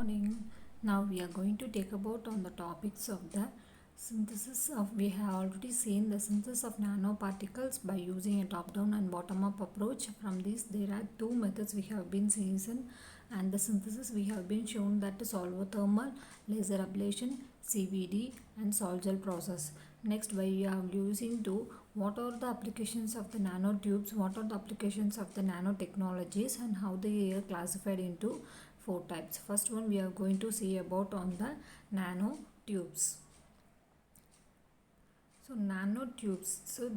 morning. Now we are going to take about on the topics of the synthesis of, we have already seen the synthesis of nanoparticles by using a top-down and bottom-up approach. From this there are two methods we have been seeing, and the synthesis we have been shown that is solvothermal, laser ablation, CVD and salt gel process. Next we are using to what are the applications of the nanotubes, what are the applications of the nanotechnologies, and how they are classified into four types. First one we are going to see about on the nanotubes. So nanotubes, so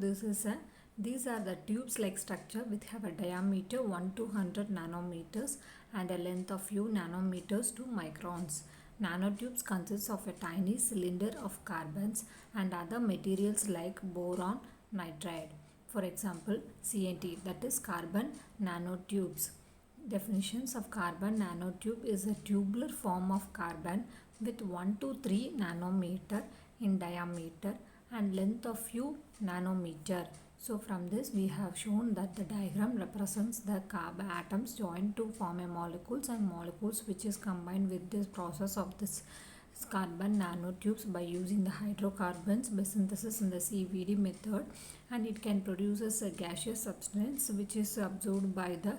these are the tubes like structure which have a diameter 1 to 100 nanometers and a length of few nanometers to microns. Nanotubes consists of a tiny cylinder of carbons and other materials like boron nitride. For example, CNT, that is carbon nanotubes. Definitions of carbon nanotube is a tubular form of carbon with 1 to 3 nanometer in diameter and length of few nanometer. So from this we have shown that the diagram represents the carbon atoms joined to form a molecules and molecules which is combined with this process of this carbon nanotubes by using the hydrocarbons by synthesis in the CVD method, and it can produce a gaseous substance which is absorbed by the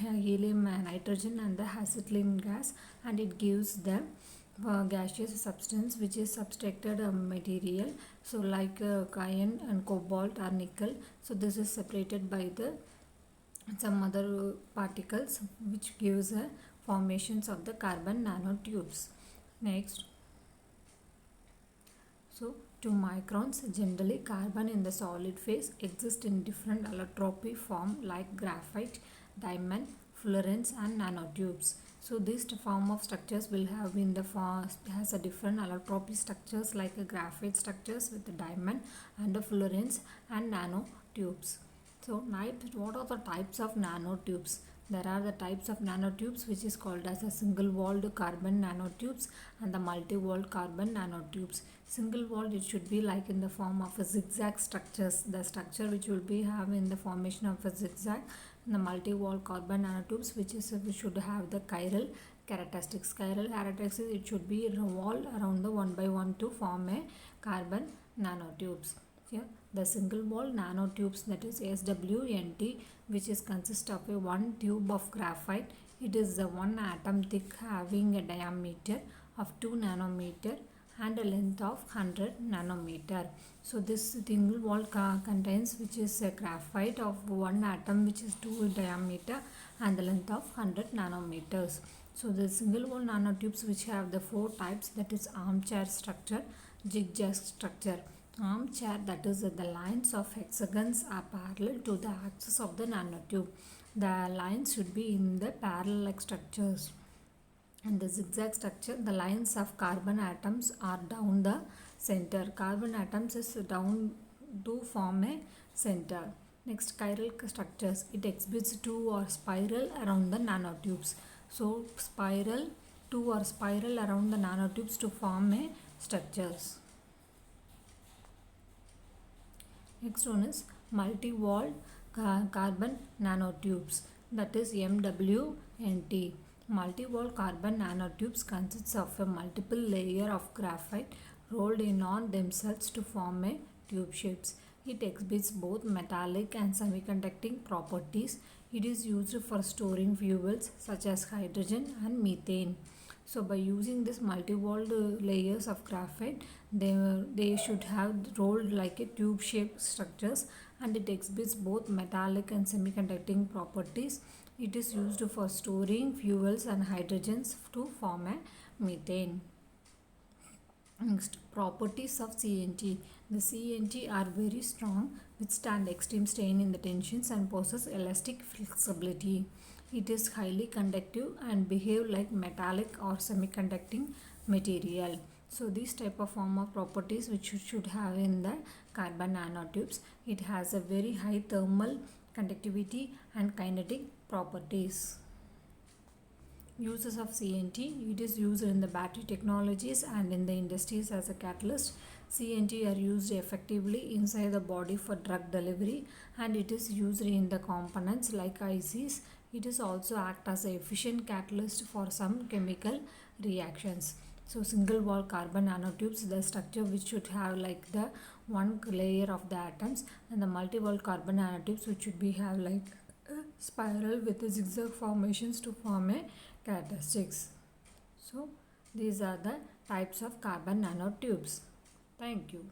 helium, nitrogen and the acetylene gas, and it gives the gaseous substance which is subtracted material, so like iron and cobalt or nickel. So this is separated by the some other particles which gives a formations of the carbon nanotubes. Next, so 2 microns. Generally carbon in the solid phase exists in different allotropy form like graphite, diamond, fluorines and nanotubes. So this form of structures will have in the form has a different allotropy structures like a graphite structures with the diamond and the fluorines and nanotubes. So what are the types of nanotubes? There are the types of nanotubes which is called as a single-walled carbon nanotubes and the multi-walled carbon nanotubes. Single-walled, it should be like in the form of a zigzag structures. The structure which will be have in the formation of a zigzag. And the multi-walled carbon nanotubes which should have the chiral characteristics. Chiral characteristics, it should be revolved around the 1 by 1 to form a carbon nanotubes. Here the single wall nanotubes, that is SWNT, which is consist of a one tube of graphite. It is the one atom thick having a diameter of 2 nanometer and a length of 100 nanometer. So this single wall contains which is a graphite of one atom which is 2 diameter and the length of 100 nanometers. So the single wall nanotubes which have the four types, that is armchair structure, zigzag structure. Armchair, that is the lines of hexagons are parallel to the axis of the nanotube. The lines should be in the parallel structures. And the zigzag structure, the lines of carbon atoms are down the center. Carbon atoms is down to form a center. Next, chiral structures, it exhibits two or spiral around the nanotubes. So spiral, two or spiral around the nanotubes to form a structures. Next one is multi-walled carbon nanotubes, that is MWNT. Multi-walled carbon nanotubes consists of a multiple layer of graphite rolled in on themselves to form a tube shapes. It exhibits both metallic and semiconducting properties. It is used for storing fuels such as hydrogen and methane. So by using this multi-walled layers of graphite, they should have rolled like a tube shaped structures, and it exhibits both metallic and semiconducting properties. It is used for storing fuels and hydrogens to form a methane. Next, properties of CNT. The CNT are very strong, withstand extreme strain in the tensions and possess elastic flexibility. It is highly conductive and behave like metallic or semiconducting material. So these type of form of properties which you should have in the carbon nanotubes. It has a very high thermal conductivity and kinetic properties. Uses of CNT, it is used in the battery technologies and in the industries as a catalyst. CNT are used effectively inside the body for drug delivery, and it is used in the components like ICs. It is also act as a efficient catalyst for some chemical reactions. So single wall carbon nanotubes, the structure which should have like the one layer of the atoms, and the multi-wall carbon nanotubes which should be have like a spiral with the zigzag formations to form a characteristics. So these are the types of carbon nanotubes. Thank you.